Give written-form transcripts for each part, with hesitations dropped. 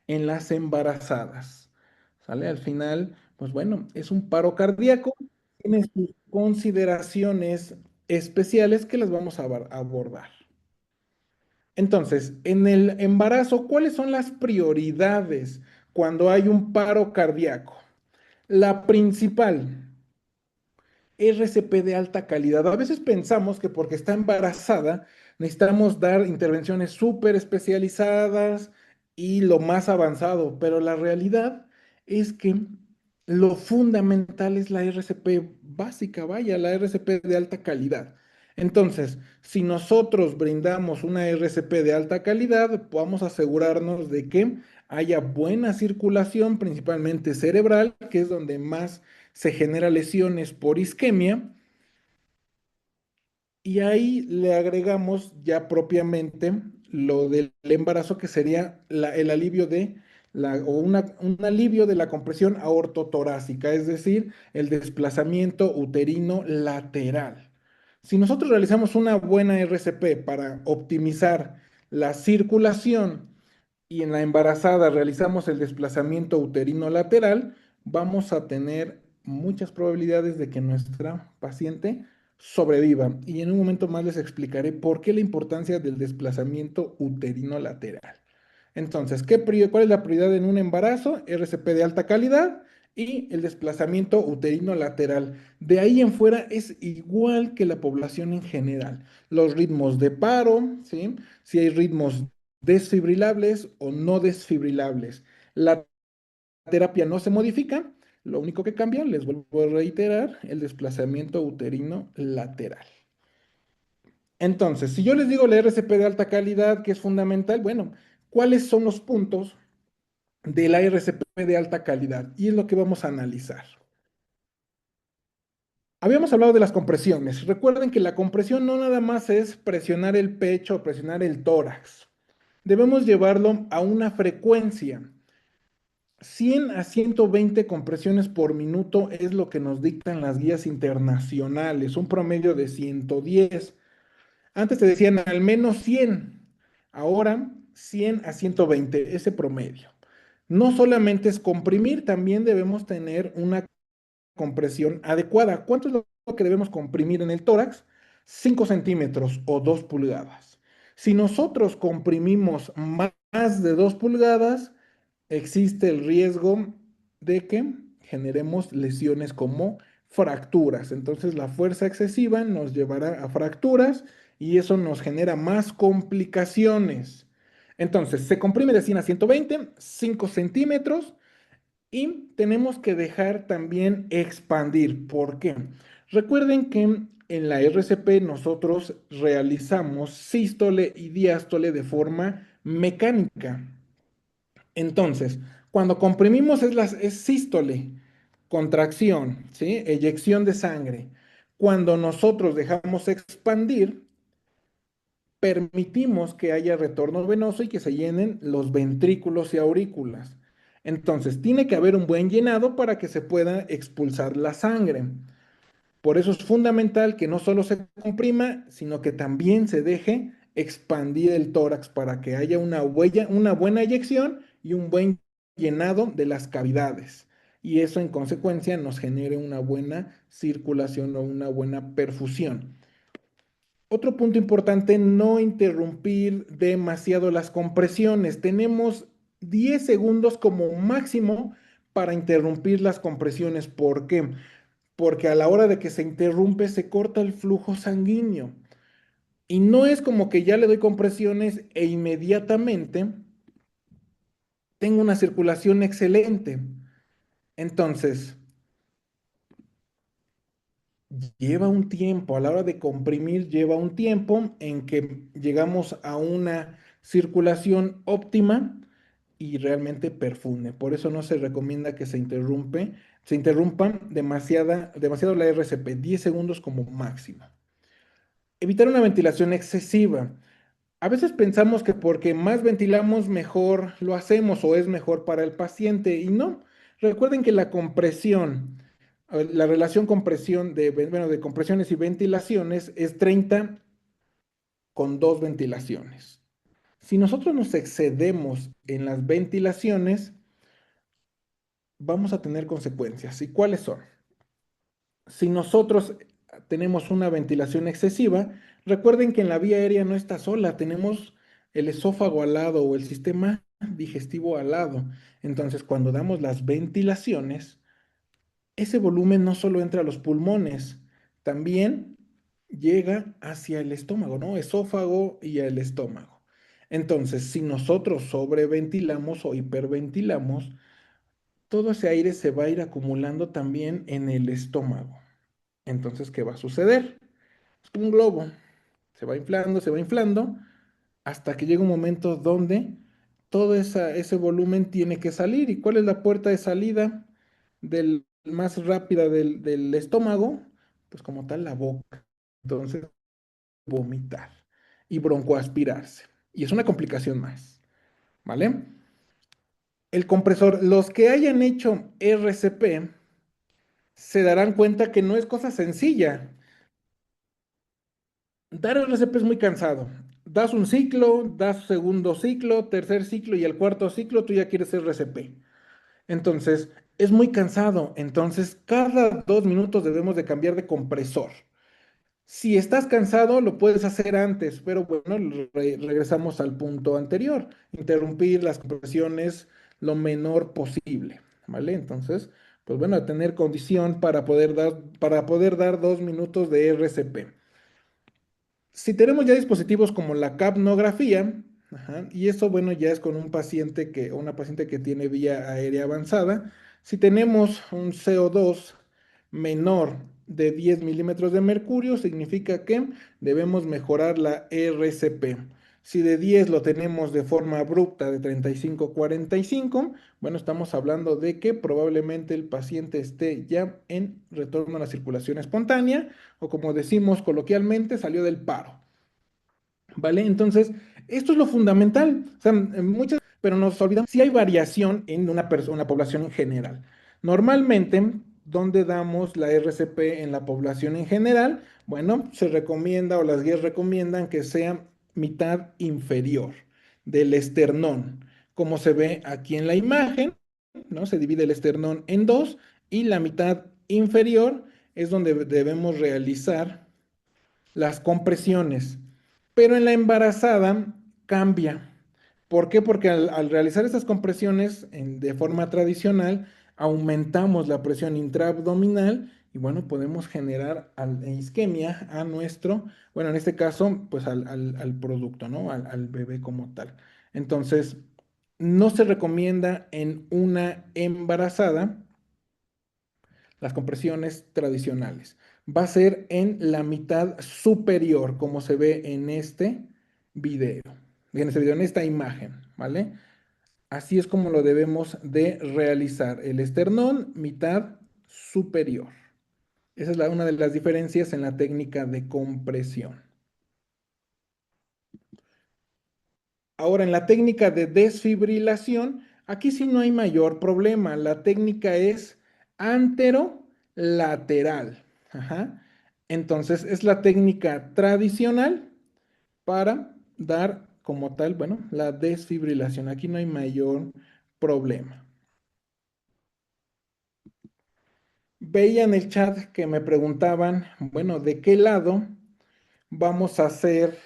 en las embarazadas. ¿Sale? Al final, pues bueno, es un paro cardíaco, tiene sus consideraciones especiales que las vamos a abordar. Entonces, en el embarazo, ¿cuáles son las prioridades cuando hay un paro cardíaco? La principal, RCP de alta calidad. A veces pensamos que porque está embarazada necesitamos dar intervenciones súper especializadas y lo más avanzado, pero la realidad es que lo fundamental es la RCP básica, vaya, la RCP de alta calidad. Entonces, si nosotros brindamos una RCP de alta calidad, podemos asegurarnos de que haya buena circulación, principalmente cerebral, que es donde más se genera lesiones por isquemia, y ahí le agregamos ya propiamente lo del embarazo, que sería el alivio un alivio de la compresión aortotorácica, es decir, el desplazamiento uterino lateral. Si nosotros realizamos una buena RCP para optimizar la circulación y en la embarazada realizamos el desplazamiento uterino lateral, vamos a tener muchas probabilidades de que nuestra paciente sobreviva. Y en un momento más les explicaré por qué la importancia del desplazamiento uterino lateral. Entonces, ¿cuál es la prioridad en un embarazo? RCP de alta calidad y el desplazamiento uterino lateral. De ahí en fuera es igual que la población en general. Los ritmos de paro, ¿sí? Si hay ritmos desfibrilables o no desfibrilables. La terapia no se modifica, lo único que cambia, les vuelvo a reiterar, el desplazamiento uterino lateral. Entonces, si yo les digo la RCP de alta calidad, que es fundamental, bueno, ¿cuáles son los puntos de la RCP de alta calidad? Y es lo que vamos a analizar. Habíamos hablado de las compresiones. Recuerden que la compresión no nada más es presionar el pecho o presionar el tórax. Debemos llevarlo a una frecuencia. 100 a 120 compresiones por minuto es lo que nos dictan las guías internacionales, un promedio de 110. Antes te decían al menos 100, ahora 100 a 120, ese promedio. No solamente es comprimir, también debemos tener una compresión adecuada. ¿Cuánto es lo que debemos comprimir en el tórax? 5 centímetros o 2 pulgadas. Si nosotros comprimimos más de 2 pulgadas, existe el riesgo de que generemos lesiones como fracturas. Entonces la fuerza excesiva nos llevará a fracturas y eso nos genera más complicaciones. Entonces se comprime de 100 a 120, 5 centímetros, y tenemos que dejar también expandir. ¿Por qué? Recuerden que en la RCP nosotros realizamos sístole y diástole de forma mecánica. Entonces, cuando comprimimos es sístole, contracción, ¿sí? Eyección de sangre. Cuando nosotros dejamos expandir, permitimos que haya retorno venoso y que se llenen los ventrículos y aurículas. Entonces, tiene que haber un buen llenado para que se pueda expulsar la sangre. Por eso es fundamental que no solo se comprima, sino que también se deje expandir el tórax para que haya una buena eyección y un buen llenado de las cavidades. Y eso en consecuencia nos genere una buena circulación o una buena perfusión. Otro punto importante, no interrumpir demasiado las compresiones. Tenemos 10 segundos como máximo para interrumpir las compresiones. ¿Por qué? Porque a la hora de que se interrumpe se corta el flujo sanguíneo. Y no es como que ya le doy compresiones e inmediatamente tengo una circulación excelente. Entonces, lleva un tiempo, a la hora de comprimir lleva un tiempo en que llegamos a una circulación óptima y realmente perfunde. Por eso no se recomienda que se interrumpan demasiado la RCP, 10 segundos como máximo. Evitar una ventilación excesiva. A veces pensamos que porque más ventilamos, mejor lo hacemos o es mejor para el paciente y no. Recuerden que la compresión, la relación compresión de compresiones y ventilaciones es 30 con 2 ventilaciones. Si nosotros nos excedemos en las ventilaciones, vamos a tener consecuencias. ¿Y cuáles son? Si nosotros tenemos una ventilación excesiva, recuerden que en la vía aérea no está sola, tenemos el esófago al lado o el sistema digestivo al lado. Entonces, cuando damos las ventilaciones, ese volumen no solo entra a los pulmones, también llega hacia el estómago, ¿no? Esófago y el estómago. Entonces, si nosotros sobreventilamos o hiperventilamos, todo ese aire se va a ir acumulando también en el estómago. Entonces, ¿qué va a suceder? Es como un globo, se va inflando, hasta que llega un momento donde todo ese volumen tiene que salir. ¿Y cuál es la puerta de salida más rápida del estómago? Pues como tal, la boca. Entonces, vomitar y broncoaspirarse. Y es una complicación más, ¿vale? El compresor, los que hayan hecho RCP se darán cuenta que no es cosa sencilla. Dar RCP es muy cansado. Das un ciclo, das segundo ciclo, tercer ciclo y el cuarto ciclo tú ya quieres RCP. Entonces, es muy cansado. Entonces, cada 2 minutos debemos de cambiar de compresor. Si estás cansado, lo puedes hacer antes, pero bueno, regresamos al punto anterior. Interrumpir las compresiones lo menor posible, ¿vale? Entonces, pues bueno, tener condición para poder dar 2 minutos de RCP. Si tenemos ya dispositivos como la capnografía, ajá, y eso, bueno, ya es con un paciente una paciente que tiene vía aérea avanzada, si tenemos un CO2 menor de 10 milímetros de mercurio, significa que debemos mejorar la RCP. Si de 10 lo tenemos de forma abrupta de 35-45, bueno, estamos hablando de que probablemente el paciente esté ya en retorno a la circulación espontánea o como decimos coloquialmente, salió del paro. ¿Vale? Entonces, esto es lo fundamental. O sea, pero nos olvidamos si hay variación en una persona, una población en general. Normalmente, ¿dónde damos la RCP en la población en general? Bueno, se recomienda o las guías recomiendan que sea mitad inferior del esternón, como se ve aquí en la imagen, ¿no? Se divide el esternón en dos y la mitad inferior es donde debemos realizar las compresiones, pero en la embarazada cambia. ¿Por qué? Porque al realizar estas compresiones de forma tradicional, aumentamos la presión intraabdominal y bueno, podemos generar isquemia a bueno, en este caso, pues al producto, ¿no? Al bebé como tal. Entonces, no se recomienda en una embarazada las compresiones tradicionales. Va a ser en la mitad superior, como se ve en este video, en esta imagen, ¿vale? Así es como lo debemos de realizar. El esternón, mitad superior. Esa es una de las diferencias en la técnica de compresión. Ahora, en la técnica de desfibrilación, aquí sí no hay mayor problema. La técnica es anterolateral. Ajá. Entonces, es la técnica tradicional para dar como tal, bueno, la desfibrilación. Aquí no hay mayor problema. Veía en el chat que me preguntaban, bueno, ¿de qué lado vamos a hacer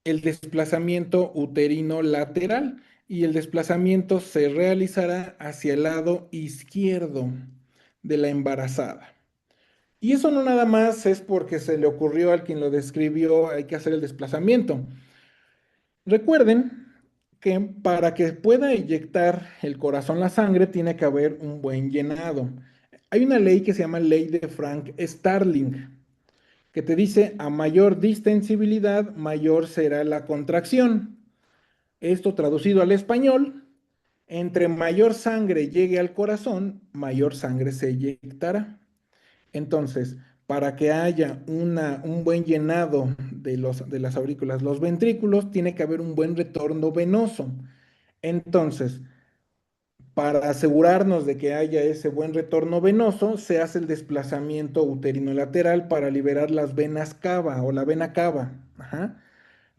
el desplazamiento uterino lateral? Y el desplazamiento se realizará hacia el lado izquierdo de la embarazada. Y eso no nada más es porque se le ocurrió al quien lo describió, hay que hacer el desplazamiento. Recuerden que para que pueda inyectar el corazón la sangre tiene que haber un buen llenado. Hay una ley que se llama ley de Frank Starling, que te dice a mayor distensibilidad, mayor será la contracción. Esto traducido al español, entre mayor sangre llegue al corazón, mayor sangre se inyectará. Entonces, para que haya un buen llenado de las aurículas, los ventrículos, tiene que haber un buen retorno venoso. Entonces, para asegurarnos de que haya ese buen retorno venoso, se hace el desplazamiento uterino lateral para liberar las venas cava o la vena cava. Ajá.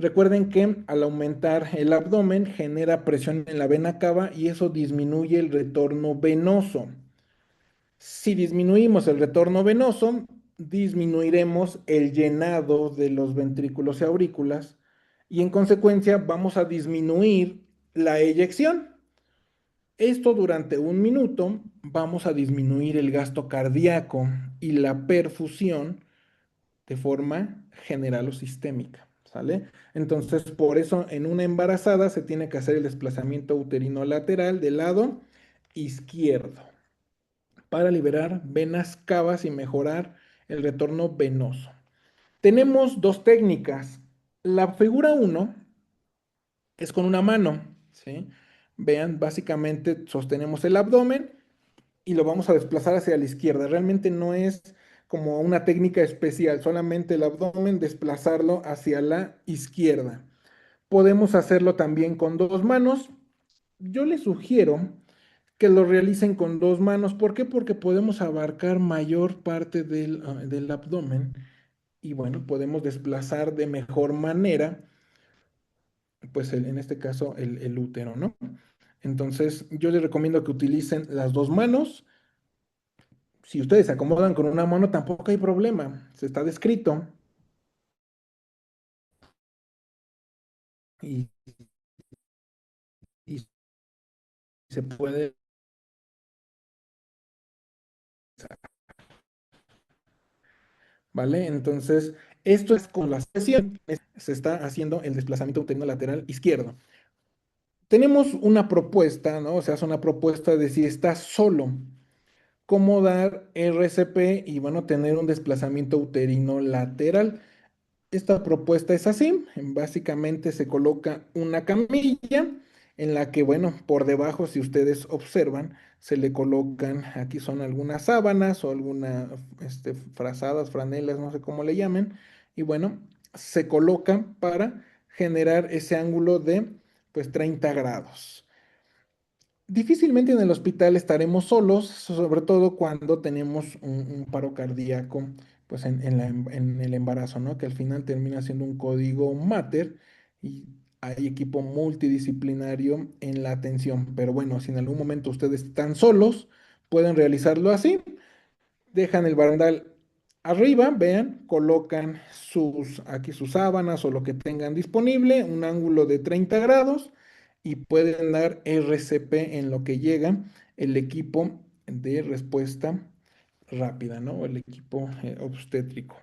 Recuerden que al aumentar el abdomen genera presión en la vena cava y eso disminuye el retorno venoso. Si disminuimos el retorno venoso, disminuiremos el llenado de los ventrículos y aurículas y en consecuencia vamos a disminuir la eyección. Esto durante un minuto vamos a disminuir el gasto cardíaco y la perfusión de forma general o sistémica, ¿sale? Entonces, por eso en una embarazada se tiene que hacer el desplazamiento uterino lateral del lado izquierdo para liberar venas cavas y mejorar el retorno venoso. Tenemos dos técnicas. La figura uno es con una mano, ¿sí? Vean, básicamente sostenemos el abdomen y lo vamos a desplazar hacia la izquierda. Realmente no es como una técnica especial, solamente el abdomen desplazarlo hacia la izquierda. Podemos hacerlo también con dos manos. Yo les sugiero que lo realicen con dos manos. ¿Por qué? Porque podemos abarcar mayor parte del abdomen y bueno, podemos desplazar de mejor manera, pues en este caso el útero, ¿no? Entonces, yo les recomiendo que utilicen las dos manos. Si ustedes se acomodan con una mano, tampoco hay problema. Se está descrito y, y se puede, ¿vale? Entonces, esto es con la sesión. Se está haciendo el desplazamiento uterino lateral izquierdo. Tenemos una propuesta, ¿no? O sea, es una propuesta de si estás solo, cómo dar RCP y, bueno, tener un desplazamiento uterino lateral. Esta propuesta es así, básicamente se coloca una camilla en la que, bueno, por debajo, si ustedes observan, se le colocan, aquí son algunas sábanas o algunas frazadas, franelas, no sé cómo le llamen, y bueno, se coloca para generar ese ángulo de, pues, 30 grados. Difícilmente en el hospital estaremos solos, sobre todo cuando tenemos un paro cardíaco, pues en el embarazo, ¿no? Que al final termina siendo un código mater y hay equipo multidisciplinario en la atención. Pero bueno, si en algún momento ustedes están solos, pueden realizarlo así. Dejan el barandal arriba, vean, colocan aquí sus sábanas o lo que tengan disponible, un ángulo de 30 grados y pueden dar RCP en lo que llega el equipo de respuesta rápida, ¿no? El equipo obstétrico.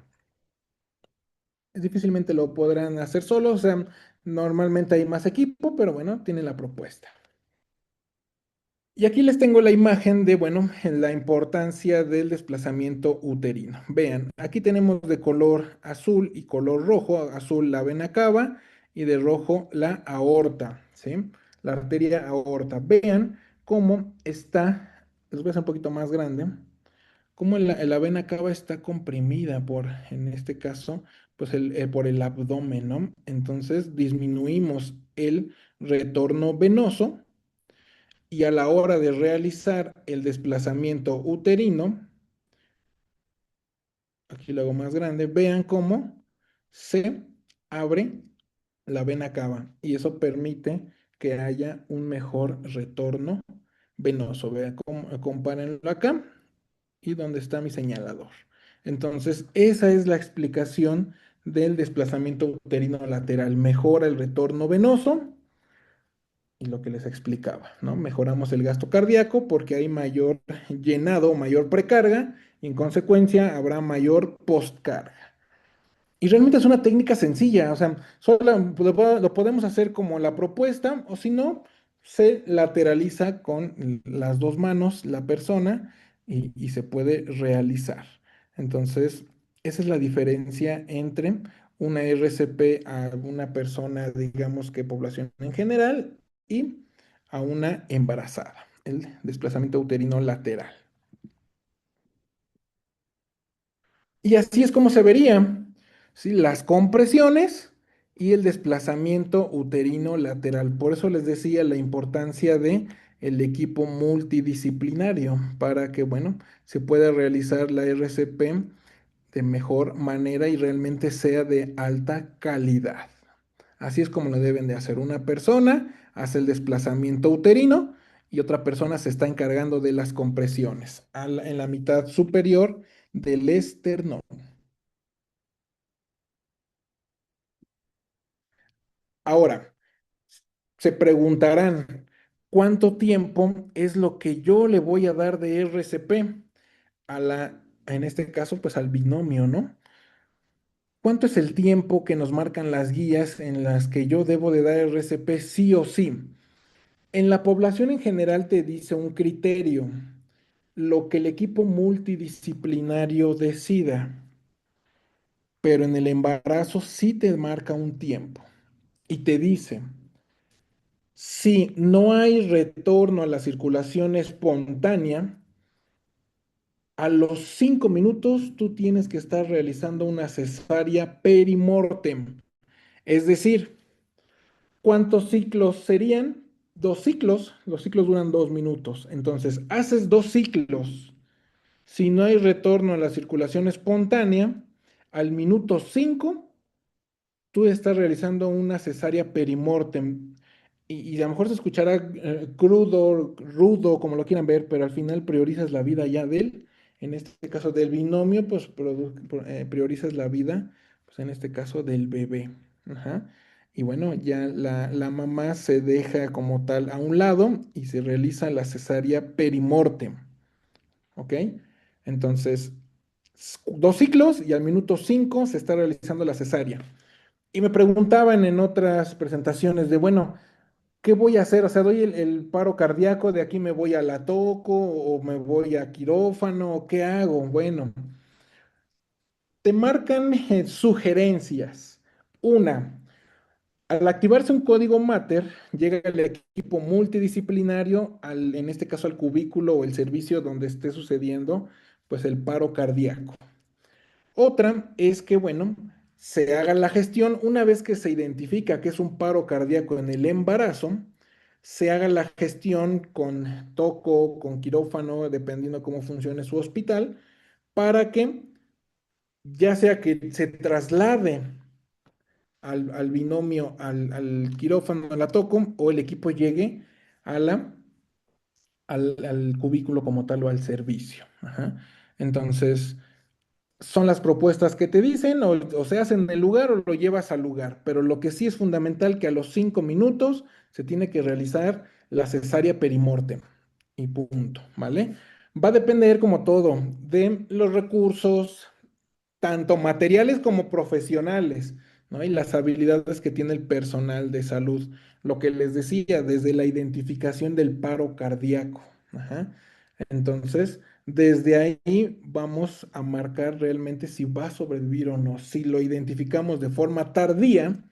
Difícilmente lo podrán hacer solos, o sea, normalmente hay más equipo, pero bueno, tiene la propuesta. Y aquí les tengo la imagen de, bueno, la importancia del desplazamiento uterino. Vean, aquí tenemos de color azul y color rojo, azul la vena cava y de rojo la aorta, ¿sí? La arteria aorta. Vean cómo está, les voy a hacer un poquito más grande, cómo la vena cava está comprimida por, en este caso, pues por el abdomen, ¿no? Entonces disminuimos el retorno venoso y a la hora de realizar el desplazamiento uterino, aquí lo hago más grande, vean cómo se abre la vena cava y eso permite que haya un mejor retorno venoso. Vean, compárenlo acá y donde está mi señalador. Entonces, esa es la explicación del desplazamiento uterino lateral. Mejora el retorno venoso y lo que les explicaba, ¿no? Mejoramos el gasto cardíaco porque hay mayor llenado, mayor precarga, y en consecuencia habrá mayor postcarga. Y realmente es una técnica sencilla, o sea, solo lo podemos hacer como la propuesta, o si no, se lateraliza con las dos manos la persona y se puede realizar. Entonces, esa es la diferencia entre una RCP a una persona, digamos que población en general, y a una embarazada, el desplazamiento uterino lateral. Y así es como se vería, ¿sí? Las compresiones y el desplazamiento uterino lateral. Por eso les decía la importancia de el equipo multidisciplinario para que, bueno, se pueda realizar la RCP de mejor manera y realmente sea de alta calidad. Así es como lo deben de hacer. Una persona hace el desplazamiento uterino y otra persona se está encargando de las compresiones en la mitad superior del esternón. Ahora, se preguntarán, ¿cuánto tiempo es lo que yo le voy a dar de RCP en este caso, pues al binomio, ¿no? ¿Cuánto es el tiempo que nos marcan las guías en las que yo debo de dar RCP sí o sí? En la población en general te dice un criterio, lo que el equipo multidisciplinario decida, pero en el embarazo sí te marca un tiempo y te dice, si no hay retorno a la circulación espontánea, a los 5 minutos tú tienes que estar realizando una cesárea perimortem. Es decir, ¿cuántos ciclos serían? 2 ciclos. Los ciclos duran 2 minutos. Entonces, haces 2 ciclos. Si no hay retorno a la circulación espontánea, al minuto 5 tú estás realizando una cesárea perimortem. Y a lo mejor se escuchará crudo, rudo, como lo quieran ver, pero al final priorizas la vida ya de él. En este caso del binomio, pues priorizas la vida, pues en este caso del bebé. Ajá. Y bueno, ya la mamá se deja como tal a un lado y se realiza la cesárea perimortem. ¿Ok? Entonces, 2 ciclos y al minuto 5 se está realizando la cesárea. Y me preguntaban en otras presentaciones de, bueno, ¿qué voy a hacer? O sea, doy el paro cardíaco, de aquí me voy a la toco o me voy a quirófano, ¿o qué hago? Bueno, te marcan sugerencias. Una, al activarse un código Mater, llega el equipo multidisciplinario, en este caso al cubículo o el servicio donde esté sucediendo, pues el paro cardíaco. Otra es que, bueno, se haga la gestión una vez que se identifica que es un paro cardíaco en el embarazo, se haga la gestión con toco, con quirófano, dependiendo cómo funcione su hospital, para que ya sea que se traslade al binomio, al quirófano, a la toco, o el equipo llegue a al cubículo como tal o al servicio. Ajá. Entonces, son las propuestas que te dicen, o se hacen en el lugar o lo llevas al lugar, pero lo que sí es fundamental que a los 5 minutos se tiene que realizar la cesárea perimortem y punto, ¿vale? Va a depender como todo de los recursos, tanto materiales como profesionales, ¿no? Y las habilidades que tiene el personal de salud. Lo que les decía, desde la identificación del paro cardíaco. Ajá. Entonces, desde ahí vamos a marcar realmente si va a sobrevivir o no. Si lo identificamos de forma tardía,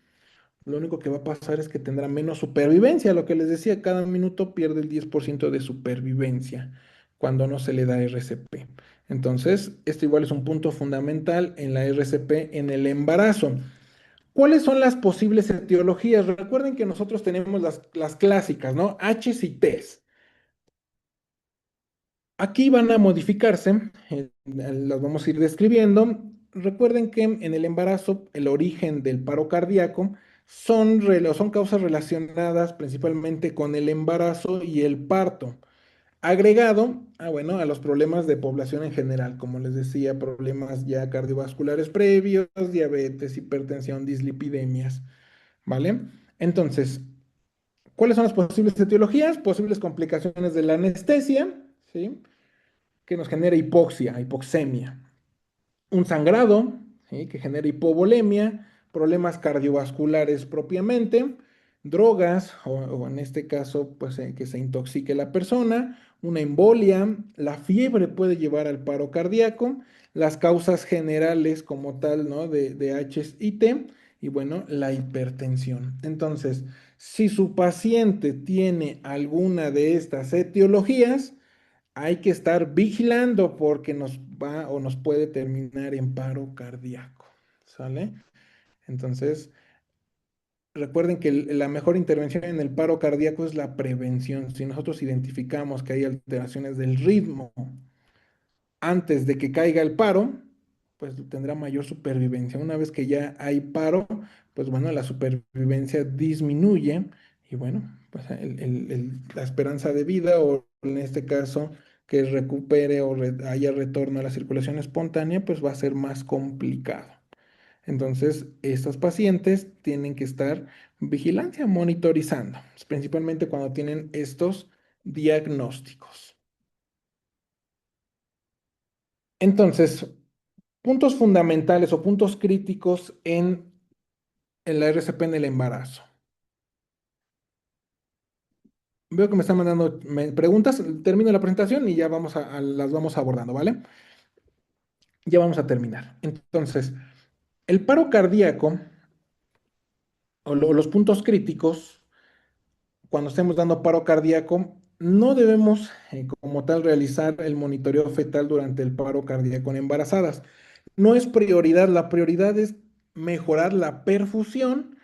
lo único que va a pasar es que tendrá menos supervivencia. Lo que les decía, cada minuto pierde el 10% de supervivencia cuando no se le da RCP. Entonces, esto igual es un punto fundamental en la RCP en el embarazo. ¿Cuáles son las posibles etiologías? Recuerden que nosotros tenemos las clásicas, ¿no? H's y T's. Aquí van a modificarse, las vamos a ir describiendo. Recuerden que en el embarazo el origen del paro cardíaco son causas relacionadas principalmente con el embarazo y el parto, agregado bueno, a los problemas de población en general, como les decía, problemas ya cardiovasculares previos, diabetes, hipertensión, dislipidemias, ¿vale? Entonces, ¿cuáles son las posibles etiologías? Posibles complicaciones de la anestesia, ¿sí? Que nos genera hipoxia, hipoxemia, un sangrado, ¿sí? Que genera hipovolemia, problemas cardiovasculares propiamente, drogas, o en este caso, pues que se intoxique la persona, una embolia, la fiebre puede llevar al paro cardíaco, las causas generales como tal, ¿no? De H y T, y bueno, la hipertensión. Entonces, si su paciente tiene alguna de estas etiologías, hay que estar vigilando porque nos va o nos puede terminar en paro cardíaco, ¿sale? Entonces, recuerden que la mejor intervención en el paro cardíaco es la prevención. Si nosotros identificamos que hay alteraciones del ritmo antes de que caiga el paro, pues tendrá mayor supervivencia. Una vez que ya hay paro, pues bueno, la supervivencia disminuye y bueno, pues la esperanza de vida o en este caso que recupere o haya retorno a la circulación espontánea, pues va a ser más complicado. Entonces, estos pacientes tienen que estar vigilancia, monitorizando, principalmente cuando tienen estos diagnósticos. Entonces, puntos fundamentales o puntos críticos en la RCP en el embarazo. Veo que me están mandando preguntas, termino la presentación y ya las vamos abordando, ¿vale? Ya vamos a terminar. Entonces, el paro cardíaco o los puntos críticos cuando estemos dando paro cardíaco, no debemos como tal realizar el monitoreo fetal durante el paro cardíaco en embarazadas. No es prioridad, la prioridad es mejorar la perfusión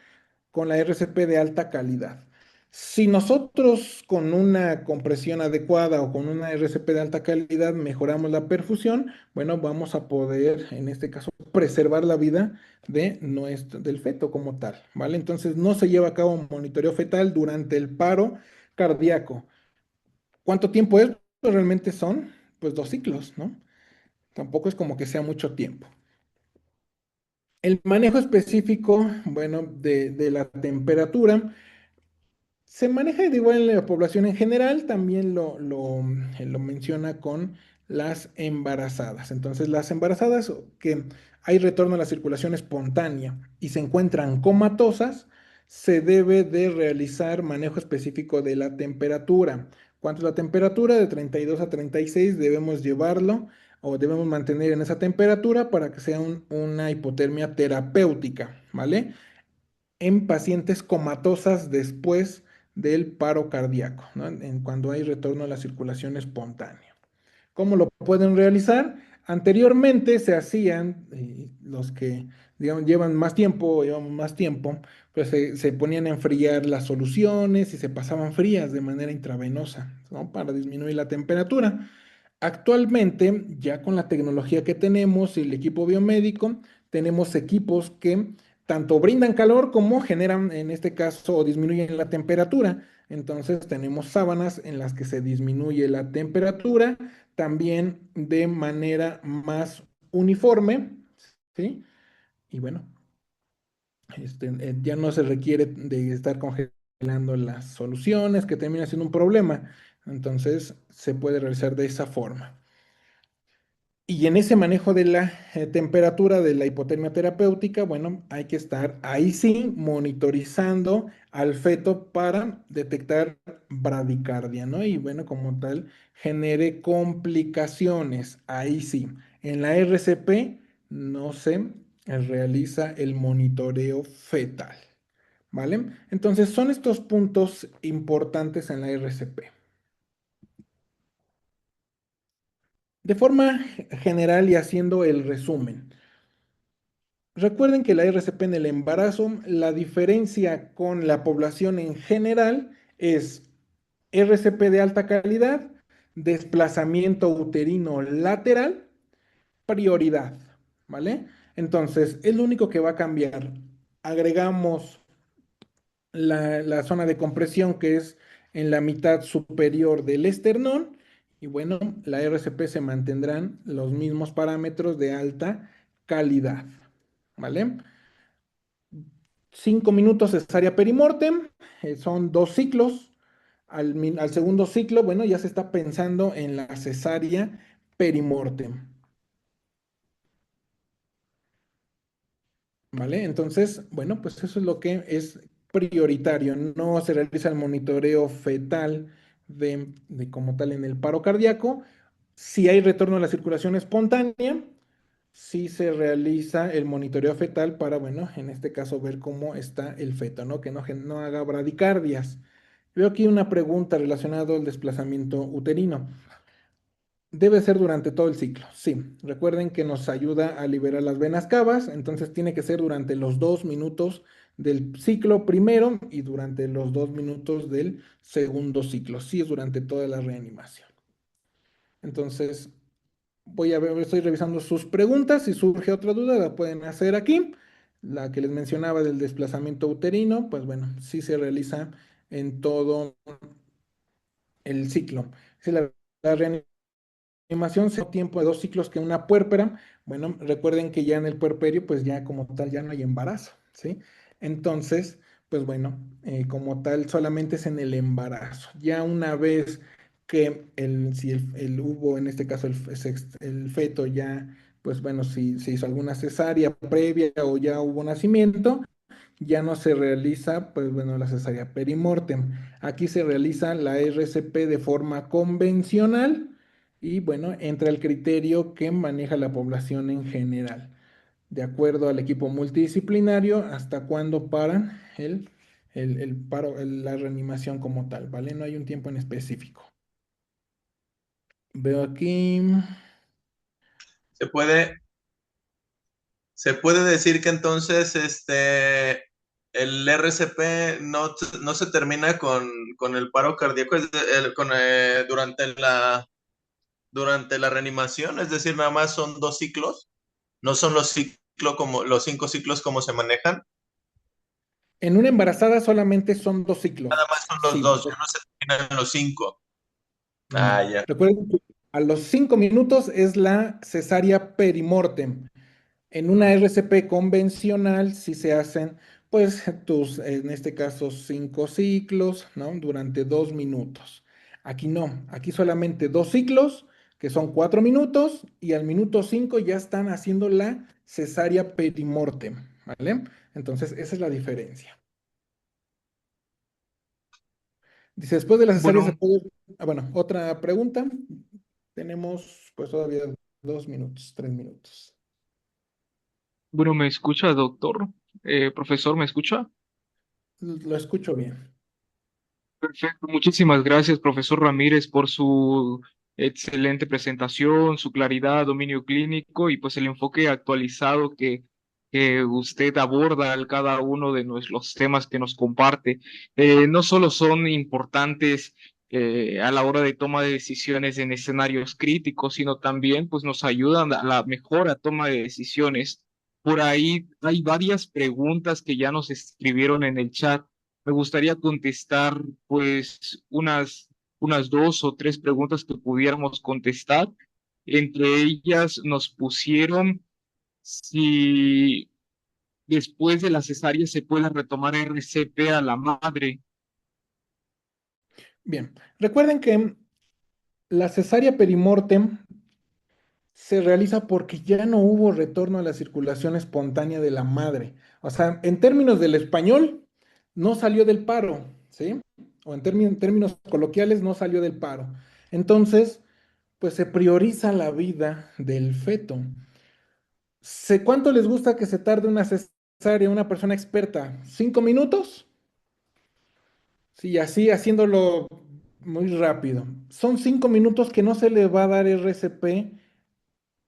con la RCP de alta calidad. Si nosotros con una compresión adecuada o con una RCP de alta calidad mejoramos la perfusión, bueno, vamos a poder, en este caso, preservar la vida del feto como tal, ¿vale? Entonces, no se lleva a cabo un monitoreo fetal durante el paro cardíaco. ¿Cuánto tiempo es? Pues realmente son, pues, 2 ciclos, ¿no? Tampoco es como que sea mucho tiempo. El manejo específico, bueno, de la temperatura. Se maneja de igual en la población en general, también lo menciona con las embarazadas. Entonces, las embarazadas que hay retorno a la circulación espontánea y se encuentran comatosas, se debe de realizar manejo específico de la temperatura. ¿Cuánto es la temperatura? De 32 a 36 debemos llevarlo o debemos mantener en esa temperatura para que sea una hipotermia terapéutica, ¿vale? En pacientes comatosas después del paro cardíaco, ¿no? Cuando hay retorno a la circulación espontánea. ¿Cómo lo pueden realizar? Anteriormente se hacían, los que digamos, llevamos más tiempo, pues se ponían a enfriar las soluciones y se pasaban frías de manera intravenosa, ¿no? Para disminuir la temperatura. Actualmente, ya con la tecnología que tenemos y el equipo biomédico, tenemos equipos que tanto brindan calor como generan, en este caso, o disminuyen la temperatura. Entonces, tenemos sábanas en las que se disminuye la temperatura también de manera más uniforme, ¿sí? Y bueno, ya no se requiere de estar congelando las soluciones, que termina siendo un problema. Entonces, se puede realizar de esa forma. Y en ese manejo de la temperatura de la hipotermia terapéutica, bueno, hay que estar ahí sí monitorizando al feto para detectar bradicardia, ¿no? Y bueno, como tal, genere complicaciones. Ahí sí. En la RCP no se realiza el monitoreo fetal, ¿vale? Entonces, son estos puntos importantes en la RCP. De forma general y haciendo el resumen. Recuerden que la RCP en el embarazo, la diferencia con la población en general es RCP de alta calidad, desplazamiento uterino lateral, prioridad, ¿vale? Entonces, es lo único que va a cambiar. Agregamos la zona de compresión que es en la mitad superior del esternón y bueno, la RCP se mantendrán los mismos parámetros de alta calidad, ¿vale? 5 minutos cesárea perimortem, son 2 ciclos. Al segundo ciclo, bueno, ya se está pensando en la cesárea perimortem, ¿vale? Entonces, bueno, pues eso es lo que es prioritario. No se realiza el monitoreo fetal de como tal en el paro cardíaco. Si hay retorno a la circulación espontánea, sí se realiza el monitoreo fetal para, bueno, en este caso ver cómo está el feto, ¿no? Que no haga bradicardias. Veo aquí una pregunta relacionada al desplazamiento uterino. Debe ser durante todo el ciclo, sí. Recuerden que nos ayuda a liberar las venas cavas, entonces tiene que ser durante los 2 minutos del ciclo primero y durante los 2 minutos del segundo ciclo. Sí, es durante toda la reanimación. Entonces, voy a ver, estoy revisando sus preguntas. Si surge otra duda, la pueden hacer aquí. La que les mencionaba del desplazamiento uterino, pues bueno, sí se realiza en todo el ciclo. Si la reanimación se tiempo de 2 ciclos que una puérpera, bueno, recuerden que ya en el puerperio, pues ya como tal ya no hay embarazo, ¿sí? Entonces, pues bueno, como tal solamente es en el embarazo. Ya una vez que si hubo, en este caso, el feto ya, pues bueno, si se hizo alguna cesárea previa o ya hubo nacimiento, ya no se realiza, pues bueno, la cesárea perimortem. Aquí se realiza la RCP de forma convencional y bueno, entra el criterio que maneja la población en general, de acuerdo al equipo multidisciplinario, hasta cuándo paran el paro, la reanimación como tal, ¿vale? No hay un tiempo en específico. Veo aquí, Se puede, se puede decir que entonces el RCP no se termina con el paro cardíaco durante la reanimación, es decir, nada más son 2 ciclos, no son los 5 ciclos como se manejan, en una embarazada solamente son dos nada ciclos, más son los sí. dos, ya no se terminan los 5. Ah, No. ya. Recuerden que a los 5 minutos es la cesárea perimortem. En una RCP convencional, si se hacen, pues, en este caso, 5 ciclos, ¿no? Durante 2 minutos. Aquí no, aquí solamente 2 ciclos, que son 4 minutos, y al minuto 5 ya están haciendo la cesárea perimortem, ¿vale? Entonces, esa es la diferencia. Dice, después de la cesárea se Bueno, puede... Ah, bueno, otra pregunta. Tenemos, pues, todavía 2 minutos, 3 minutos. bueno, ¿me escucha, doctor? Profesor, ¿me escucha? Lo escucho bien. Perfecto. Muchísimas gracias, profesor Ramírez, por su excelente presentación, su claridad, dominio clínico y pues el enfoque actualizado que usted aborda en cada uno de los temas que nos comparte. No solo son importantes a la hora de toma de decisiones en escenarios críticos, sino también pues nos ayudan a la mejora toma de decisiones. Por ahí hay varias preguntas que ya nos escribieron en el chat. Me gustaría contestar pues unas 2 o 3 preguntas que pudiéramos contestar. Entre ellas nos pusieron si después de la cesárea se puede retomar RCP a la madre. Bien, recuerden que la cesárea perimortem se realiza porque ya no hubo retorno a la circulación espontánea de la madre. O sea, en términos del español, no salió del paro, ¿sí? O en términos coloquiales, no salió del paro. Entonces, pues se prioriza la vida del feto. ¿Cuánto les gusta que se tarde una cesárea una persona experta? ¿5 minutos? Sí, así haciéndolo muy rápido. Son 5 minutos que no se le va a dar RCP,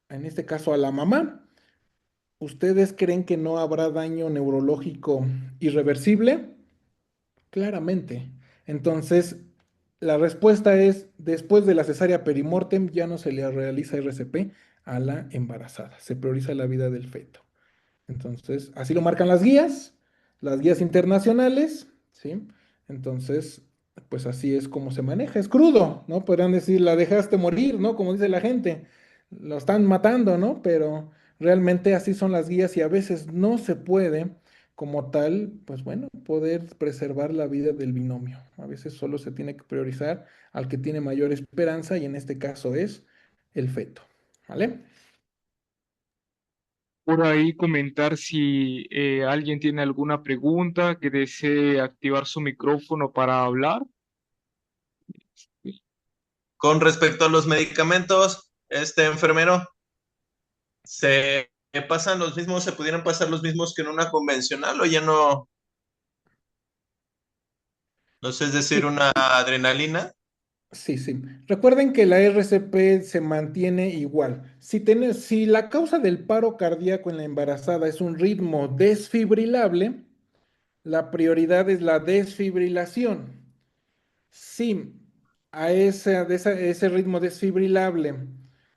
en este caso a la mamá. ¿Ustedes creen que no habrá daño neurológico irreversible? Claramente. Entonces, la respuesta es, después de la cesárea perimortem ya no se le realiza RCP a la embarazada. Se prioriza la vida del feto. Entonces, así lo marcan las guías internacionales, ¿sí? Entonces, pues así es como se maneja. Es crudo, ¿no? Podrían decir, la dejaste morir, ¿no? Como dice la gente, lo están matando, ¿no? Pero realmente así son las guías y a veces no se puede, como tal, pues bueno, poder preservar la vida del binomio. A veces solo se tiene que priorizar al que tiene mayor esperanza y en este caso es el feto, ¿vale? Por ahí comentar si alguien tiene alguna pregunta que desee activar su micrófono para hablar. Con respecto a los medicamentos, enfermero, ¿se pasan los mismos, se pudieran pasar los mismos que en una convencional o ya no, no sé, es decir, Sí. una adrenalina? Sí, sí. Recuerden que la RCP se mantiene igual. Si la causa del paro cardíaco en la embarazada es un ritmo desfibrilable, la prioridad es la desfibrilación. Si ese ritmo desfibrilable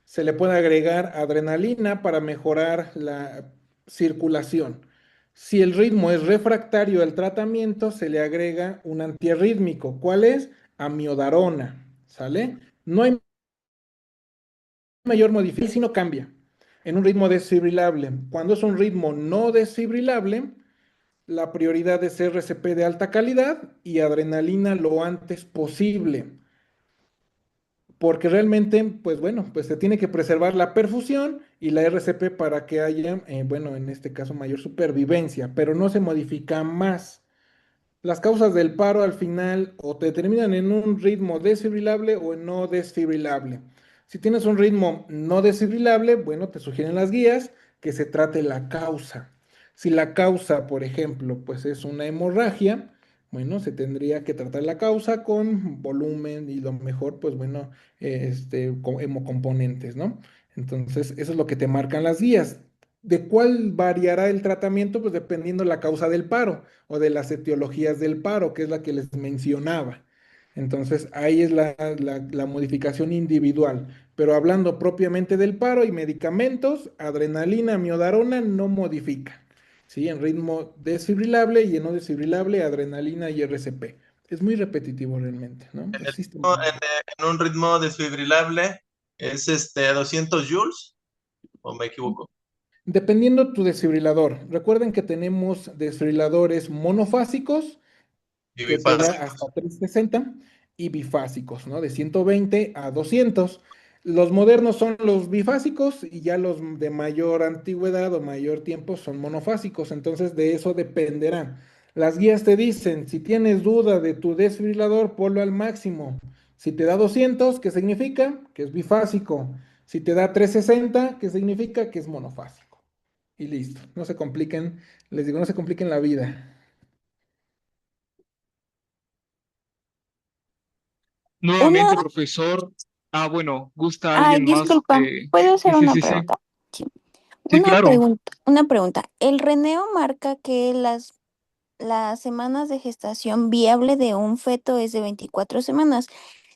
se le puede agregar adrenalina para mejorar la circulación. Si el ritmo es refractario al tratamiento, se le agrega un antiarrítmico. ¿Cuál es? Amiodarona, ¿sale? No hay mayor modificación, si no cambia en un ritmo desfibrilable. Cuando es un ritmo no desfibrilable, la prioridad es RCP de alta calidad y adrenalina lo antes posible, porque realmente, pues bueno, pues se tiene que preservar la perfusión y la RCP para que haya, bueno, en este caso mayor supervivencia, pero no se modifica más. Las causas del paro al final o te terminan en un ritmo desfibrilable o en no desfibrilable. Si tienes un ritmo no desfibrilable, bueno, te sugieren las guías que se trate la causa. Si la causa, por ejemplo, pues es una hemorragia, bueno, se tendría que tratar la causa con volumen y lo mejor, pues bueno, con hemocomponentes, ¿no? Entonces, eso es lo que te marcan las guías. ¿De cuál variará el tratamiento? Pues dependiendo la causa del paro o de las etiologías del paro, que es la que les mencionaba. Entonces, ahí es la modificación individual. Pero hablando propiamente del paro y medicamentos, adrenalina, miodarona no modifica. ¿Sí? En ritmo desfibrilable y en no desfibrilable, adrenalina y RCP. Es muy repetitivo realmente, ¿no? En, Es el ritmo- sistemático. en un ritmo desfibrilable es 200 joules, ¿o me equivoco? Dependiendo tu desfibrilador. Recuerden que tenemos desfibriladores monofásicos Y que te da bifásico. hasta 360 y bifásicos, ¿no? De 120 a 200. Los modernos son los bifásicos y ya los de mayor antigüedad o mayor tiempo son monofásicos, entonces de eso dependerá. Las guías te dicen, si tienes duda de tu desfibrilador, ponlo al máximo. Si te da 200, ¿qué significa? Que es bifásico. Si te da 360, ¿qué significa? Que es monofásico. Y listo, no se compliquen, les digo, no se compliquen la vida. Una, Nuevamente, profesor. Ah, bueno, ¿gusta ay, alguien más? disculpa, ¿puedo Sí, hacer sí, una sí, sí. pregunta? Sí. Sí, claro. Una pregunta. El Reneo marca que las semanas de gestación viable de un feto es de 24 semanas.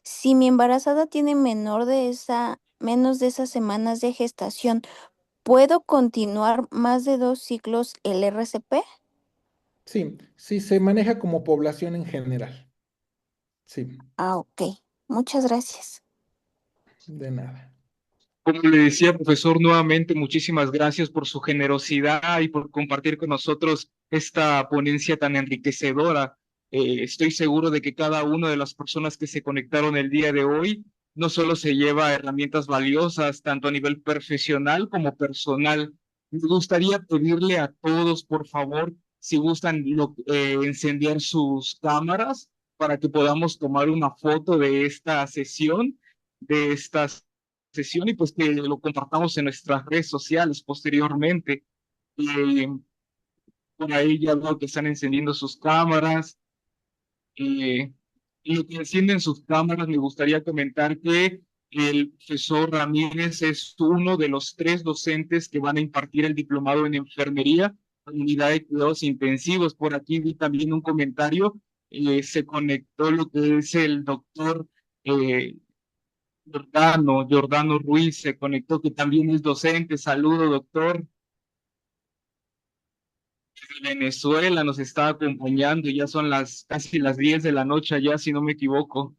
Si mi embarazada tiene menos de esas semanas de gestación, ¿puedo continuar más de 2 ciclos el RCP? Sí, sí, se maneja como población en general. Sí, Ah, ok. Muchas gracias. de nada. Como le decía, profesor, nuevamente muchísimas gracias por su generosidad y por compartir con nosotros esta ponencia tan enriquecedora. Estoy seguro de que cada una de las personas que se conectaron el día de hoy no solo se lleva herramientas valiosas, tanto a nivel profesional como personal. Me gustaría pedirle a todos, por favor, si gustan encender sus cámaras para que podamos tomar una foto de esta sesión, de estas sesión y pues que lo compartamos en nuestras redes sociales posteriormente. Eh, por ahí ya veo que están encendiendo sus cámaras. Eh, y lo que encienden sus cámaras, me gustaría comentar que el profesor Ramírez es uno de los 3 docentes que van a impartir el diplomado en enfermería en unidad de cuidados intensivos. Por aquí vi también un comentario, se conectó lo que es el doctor eh, Jordano Ruiz se conectó, que también es docente. Saludo, doctor. De Venezuela nos está acompañando, ya son casi las 10 de la noche allá, si no me equivoco.